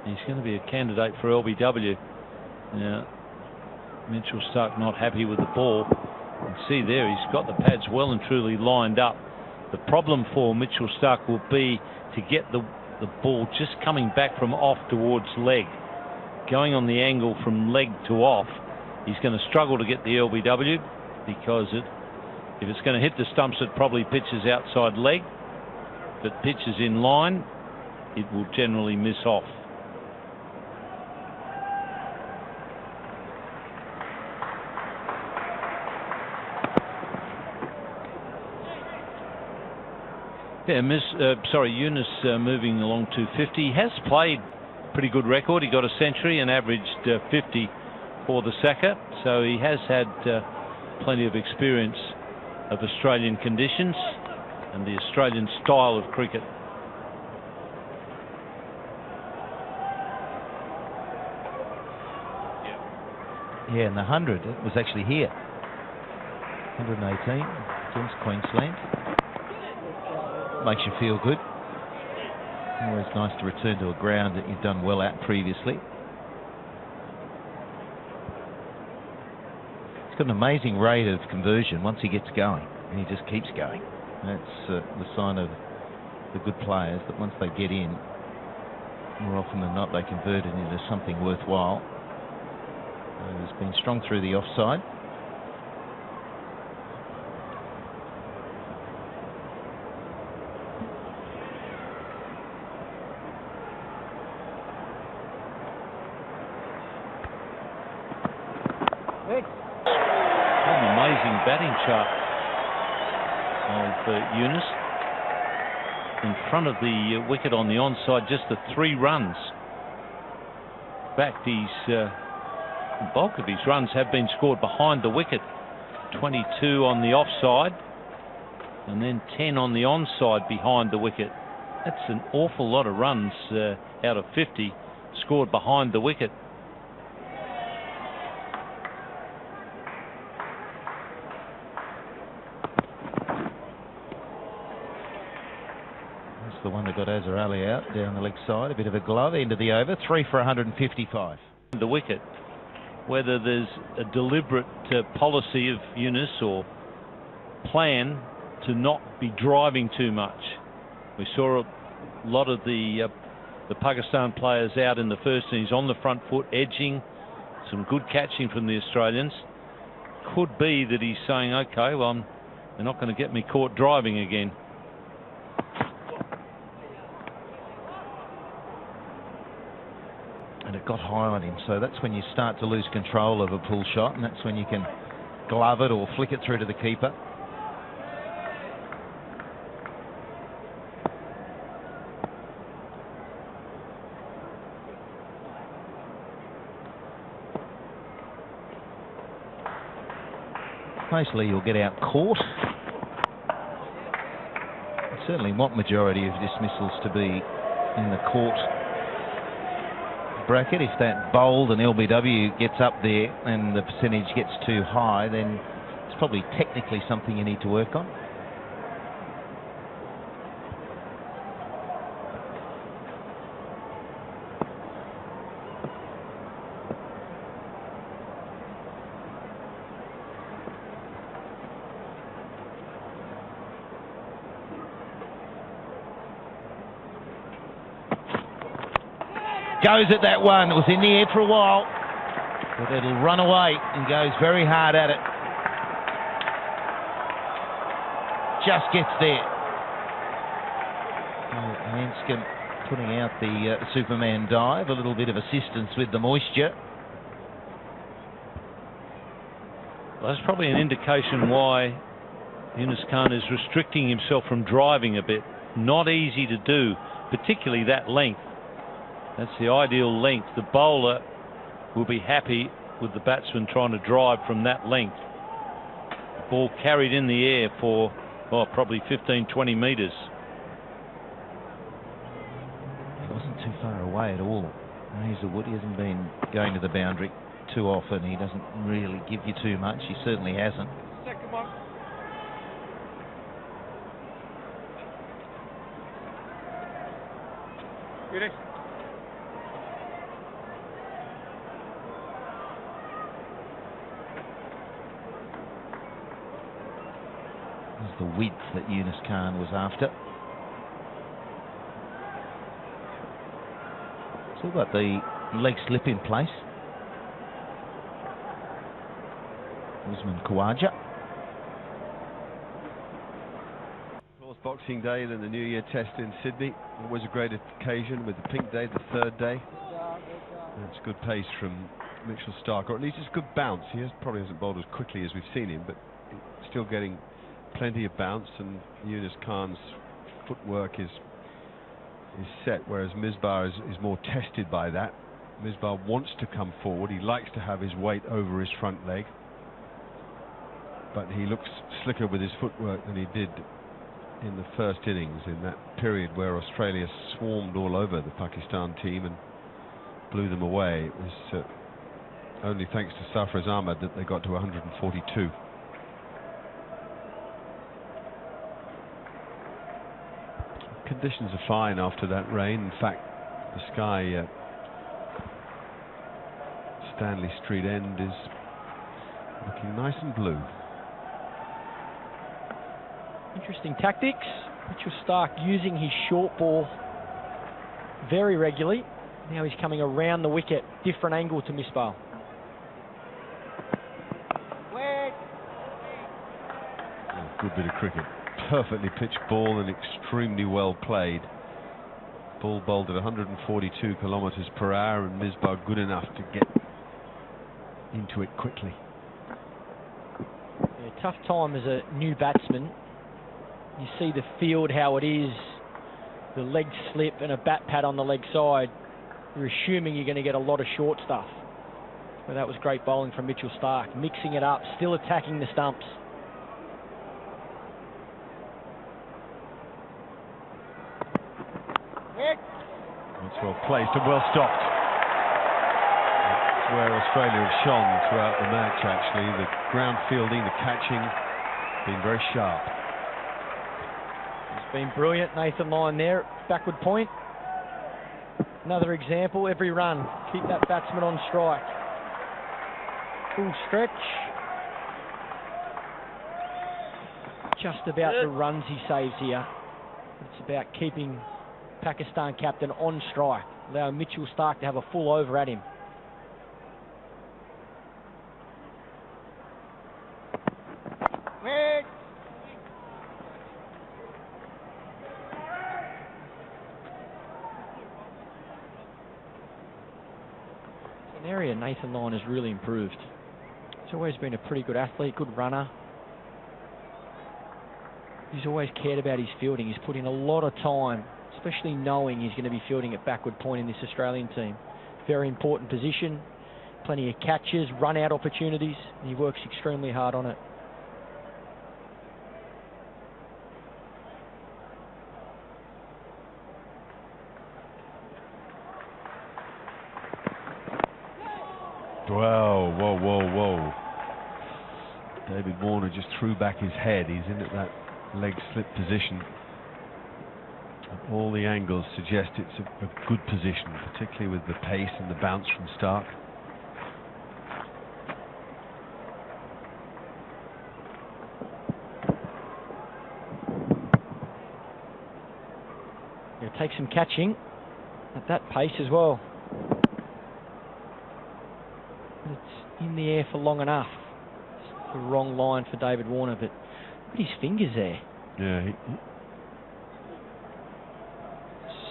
He's going to be a candidate for LBW. Now, Mitchell Starc not happy with the ball. You can see there he's got the pads well and truly lined up. The problem for Mitchell Starc will be to get the ball just coming back from off towards leg. Going on the angle from leg to off, he's going to struggle to get the LBW, because if it's going to hit the stumps, it probably pitches outside leg. If it pitches in line, it will generally miss off. Yeah, Younis moving along to 50. He has played pretty good record. He got a century and averaged 50 for the Saka, so he has had plenty of experience of Australian conditions and the Australian style of cricket. Yeah, and the 100 was actually here. 118 against Queensland. Makes you feel good. Always nice to return to a ground that you've done well at previously. He's got an amazing rate of conversion once he gets going, and he just keeps going. That's the sign of the good players, that once they get in, more often than not, they convert it into something worthwhile. He's been strong through the offside. An amazing batting chart of Younis. In front of the wicket on the onside, just the 3 runs. In fact, the bulk of his runs have been scored behind the wicket. 22 on the offside, and then 10 on the onside behind the wicket. That's an awful lot of runs out of 50 scored behind the wicket. That's the one that got Azhar Ali out down the leg side. A bit of a glove, end of the over. 3 for 155. The wicket. Whether there's a deliberate policy of Younis or plan to not be driving too much. We saw a lot of the Pakistan players out in the first innings on the front foot, edging, some good catching from the Australians. Could be that he's saying, okay, well, they're not going to get me caught driving again. And it got high on him, so that's when you start to lose control of a pull shot, and that's when you can glove it or flick it through to the keeper. Mostly you'll get out caught. You certainly want majority of dismissals to be in the court bracket. If that bowled and LBW gets up there and the percentage gets too high, then it's probably technically something you need to work on. Goes at that one. It was in the air for a while, but it'll run away and goes very hard at it. Just gets there. Hanscom putting out the Superman dive. A little bit of assistance with the moisture. Well, that's probably an indication why Younis Khan is restricting himself from driving a bit. Not easy to do, particularly that length. That's the ideal length. The bowler will be happy with the batsman trying to drive from that length. The ball carried in the air for, well, probably 15-20 metres. He wasn't too far away at all. Hazelwood, he hasn't been going to the boundary too often. He doesn't really give you too much. He certainly hasn't. Second one. Ready? the width that Yunus Khan was after. Still got the leg slip in place. Usman Khawaja. Boxing Day, then the New Year Test in Sydney. Always a great occasion with the Pink Day, the third day. That's good pace from Mitchell Starc, or at least it's good bounce. Probably hasn't bowled as quickly as we've seen him, but still getting plenty of bounce. And Yunus Khan's footwork is set, whereas Misbah is more tested by that. Misbah wants to come forward. He likes to have his weight over his front leg, but he looks slicker with his footwork than he did in the first innings, in that period where Australia swarmed all over the Pakistan team and blew them away. It was only thanks to Sarfraz Ahmad that they got to 142. Conditions are fine after that rain. In fact, the sky, Stanley Street end, is looking nice and blue. Interesting tactics. Mitchell Starc using his short ball very regularly. Now he's coming around the wicket, different angle to Misbah. Oh, good bit of cricket. Perfectly pitched ball and extremely well played. Ball bowled at 142 kilometres per hour, and Misbah good enough to get into it quickly. Yeah, tough time as a new batsman. You see the field how it is, the leg slip and a bat pad on the leg side. You're assuming you're going to get a lot of short stuff. But that was great bowling from Mitchell Starc, mixing it up, still attacking the stumps. That's well placed and well stopped. That's where Australia have shone throughout the match, actually. The ground fielding, the catching, being very sharp. It's been brilliant, Nathan Lyon there, backward point. Another example, every run, keep that batsman on strike. Full stretch. Just about the runs he saves here. It's about keeping Pakistan captain on strike, allowing Mitchell Starc to have a full over at him. An area Nathan Lyon has really improved. He's always been a pretty good athlete, good runner. He's always cared about his fielding. He's put in a lot of time, especially knowing he's going to be fielding at backward point in this Australian team. Very important position, plenty of catches, run out opportunities, and he works extremely hard on it. Whoa, whoa, whoa, whoa. David Warner just threw back his head. He's in at that leg slip position. And all the angles suggest it's a good position, particularly with the pace and the bounce from Starc. It'll take some catching at that pace as well. It's in the air for long enough. It's the wrong line for David Warner, but look at his fingers there. Yeah.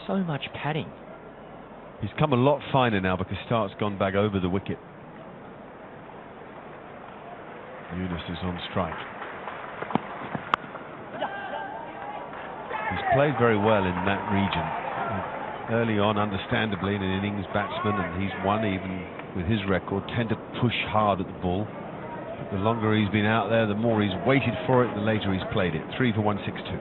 So much padding. He's come a lot finer now because Starc's gone back over the wicket. Yunus is on strike. He's played very well in that region. Early on, understandably, an innings batsman, and he's won even with his record, tend to push hard at the ball. But the longer he's been out there, the more he's waited for it, the later he's played it. 3 for 162.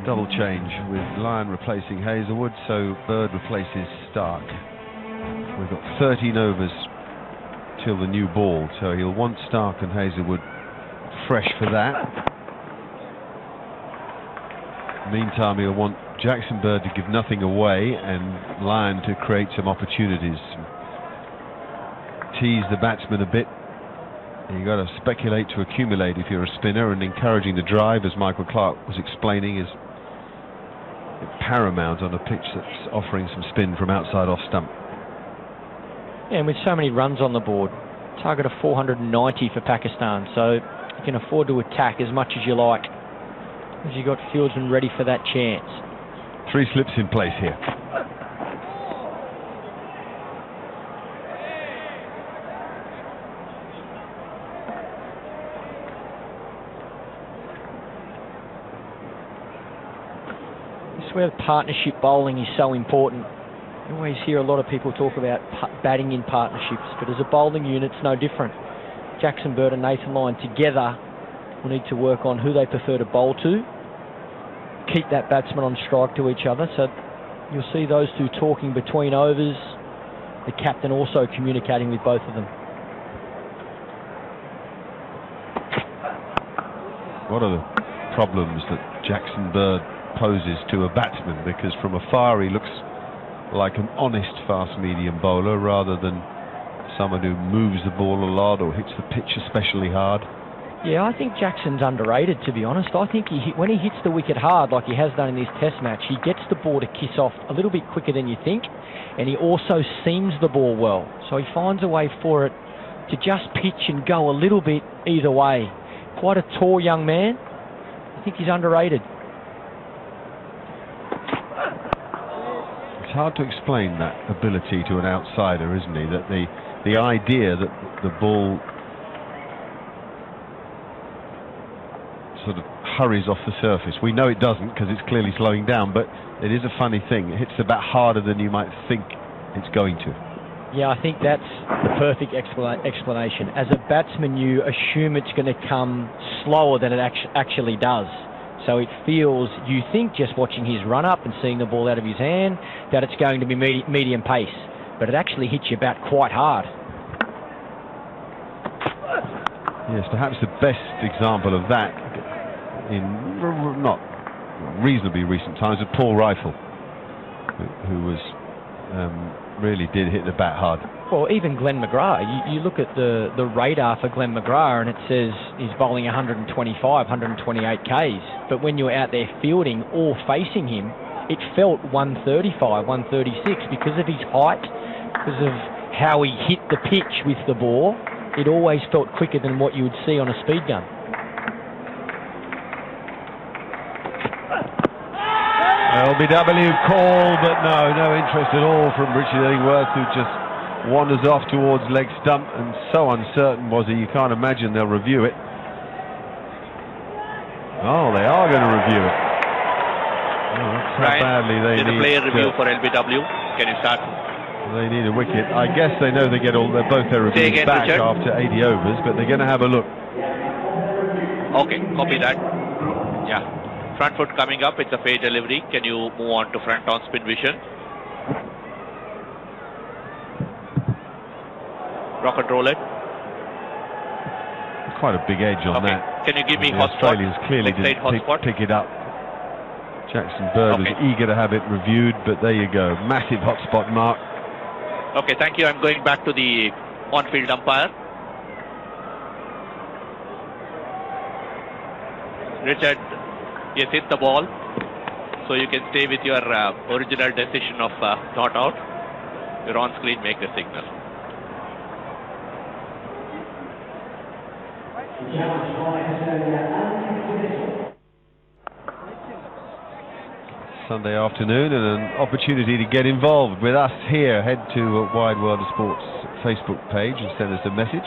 Double change with Lyon replacing Hazlewood, so Bird replaces Starc. We've got 13 overs till the new ball, so he'll want Starc and Hazlewood fresh for that. Meantime, he'll want Jackson Bird to give nothing away and Lyon to create some opportunities. Tease the batsman a bit You've got to speculate to accumulate if you're a spinner, and encouraging the drive, as Michael Clark was explaining, is paramount on a pitch that's offering some spin from outside off stump. Yeah, and with so many runs on the board, target of 490 for Pakistan, so you can afford to attack as much as you like, because you've got fieldsmen ready for that chance. 3 slips in place here. Where partnership bowling is so important. You always hear a lot of people talk about batting in partnerships, but as a bowling unit, it's no different. Jackson Bird and Nathan Lyon together will need to work on who they prefer to bowl to, keep that batsman on strike to each other, so you'll see those two talking between overs, the captain also communicating with both of them. What are the problems that Jackson Bird poses to a batsman? Because from afar he looks like an honest fast medium bowler rather than someone who moves the ball a lot or hits the pitch especially hard. Yeah, I think Jackson's underrated, to be honest. I think when he hits the wicket hard, like he has done in this test match, he gets the ball to kiss off a little bit quicker than you think, and he also seams the ball well, so he finds a way for it to just pitch and go a little bit either way. Quite a tall young man. I think he's underrated. It's hard to explain that ability to an outsider, isn't he? That the idea that the ball sort of hurries off the surface. We know it doesn't because it's clearly slowing down, but it is a funny thing. It hits the bat harder than you might think it's going to. Yeah, I think that's the perfect explanation. As a batsman, you assume it's going to come slower than it actually does. So it feels, you think just watching his run up and seeing the ball out of his hand, that it's going to be medium pace. But it actually hits your bat quite hard. Yes, perhaps the best example of that in not reasonably recent times was Paul Rifle, who was really did hit the bat hard. Well, even Glenn McGrath, you look at the radar for Glenn McGrath and it says he's bowling 125, 128 Ks. But when you're out there fielding or facing him, it felt 135, 136 because of his height, because of how he hit the pitch with the ball. It always felt quicker than what you would see on a speed gun. LBW call, but no interest at all from Richard Illingworth, who just wanders off towards leg stump, and so uncertain was he, you can't imagine they'll review it. Oh, they are going to review it. Oh, that's how badly they need. There's a player review for LBW. Can you start? They need a wicket. I guess they know they get both their reviews again, back Richard. after 80 overs, but they're going to have a look. Okay, copy that. Yeah. Front foot coming up, it's a fade delivery. Can you move on to front on spin vision? Rock and roll it. Quite a big edge on Okay. that. Can you give me The hot spot? Australians clearly Leg side didn't hot spot. pick it up. Jackson Bird was Okay. eager to have it reviewed, but there you go. Massive hotspot mark. Okay, thank you. I'm going back to the on-field umpire. Richard, yes, hit the ball. So you can stay with your original decision of not out. Your on-screen make the signal. Sunday afternoon and an opportunity to get involved with us here. Head to Wide World of Sports Facebook page and send us a message.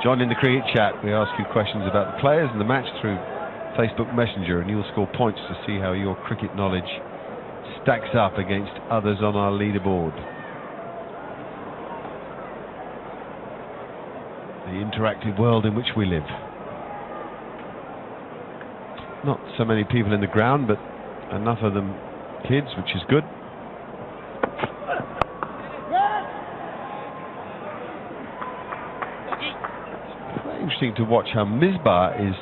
Join in the cricket chat. We ask you questions about the players and the match through Facebook Messenger, and you'll score points to see how your cricket knowledge stacks up against others on our leaderboard. The interactive world in which we live. Not so many people in the ground, but enough of them kids, which is good. Interesting to watch how Misbah is